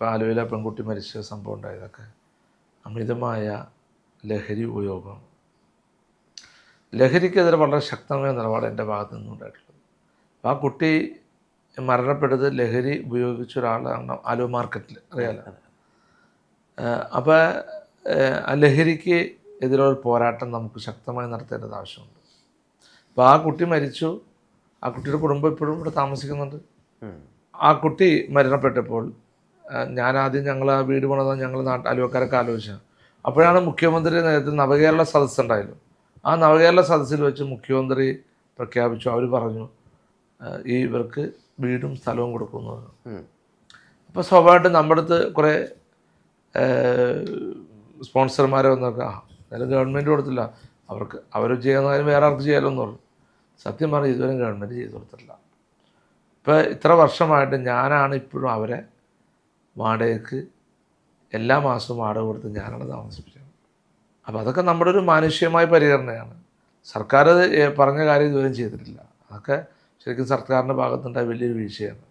ഇപ്പോൾ ആലുവയിലെ പെൺകുട്ടി മരിച്ച സംഭവം ഉണ്ടായതൊക്കെ അമിതമായ ലഹരി ഉപയോഗം. ലഹരിക്കെതിരെ വളരെ ശക്തമായ നിലപാട് എൻ്റെ ഭാഗത്തു നിന്നുണ്ടായിട്ടുള്ളത്. അപ്പോൾ ആ കുട്ടി മരണപ്പെട്ടത് ലഹരി ഉപയോഗിച്ച ഒരാളാണ് ആലുവ മാർക്കറ്റിൽ, അറിയാലോ. അപ്പോൾ ആ ലഹരിക്ക് എതിരൊരു പോരാട്ടം നമുക്ക് ശക്തമായി നടത്തേണ്ടത് ആവശ്യമുണ്ട്. അപ്പോൾ ആ കുട്ടി മരിച്ചു. ആ കുട്ടിയുടെ കുടുംബം ഇപ്പോഴും ഇവിടെ താമസിക്കുന്നുണ്ട്. ആ കുട്ടി മരണപ്പെട്ടപ്പോൾ ഞാനാദ്യം ഞങ്ങൾ ആ വീട് പണിതാൽ ഞങ്ങൾ അലുവക്കാരൊക്കെ ആലോചിച്ചു. അപ്പോഴാണ് മുഖ്യമന്ത്രി നേതൃത്വത്തിൽ നവകേരള സദസ്സ് ഉണ്ടായിരുന്നു. ആ നവകേരള സദസ്സിൽ വെച്ച് മുഖ്യമന്ത്രി പ്രഖ്യാപിച്ചു, അവർ പറഞ്ഞു ഇവർക്ക് വീടും സ്ഥലവും കൊടുക്കുമെന്ന് പറഞ്ഞു. അപ്പോൾ സ്വാഭാവികമായിട്ടും നമ്മുടെ അടുത്ത് കുറേ സ്പോൺസർമാരെ വന്നൊക്കെ എന്നാലും ഗവൺമെൻറ് കൊടുത്തില്ല, അവർക്ക് അവർ ചെയ്യുന്ന കാര്യം വേറെ ആർക്ക് ചെയ്യാമല്ലോ എന്ന് പറഞ്ഞു. സത്യം പറഞ്ഞാൽ ഇതുവരെ ഗവൺമെൻറ് ചെയ്തു കൊടുത്തിട്ടില്ല. ഇപ്പോൾ ഇത്ര വർഷമായിട്ട് ഞാനാണ് ഇപ്പോഴും അവരെ വാടകയ്ക്ക് എല്ലാ മാസവും വാടക കൊടുത്ത് ഞാനാണ് താമസിപ്പിച്ചത്. അപ്പോൾ അതൊക്കെ നമ്മുടെ ഒരു മാനുഷികമായ പരിഗണനയാണ്. സർക്കാർ പറഞ്ഞ കാര്യം ഇതുവരെയും ചെയ്തിട്ടില്ല. അതൊക്കെ ശരിക്കും സർക്കാരിൻ്റെ ഭാഗത്തുണ്ടായ വലിയൊരു വീഴ്ചയാണ്.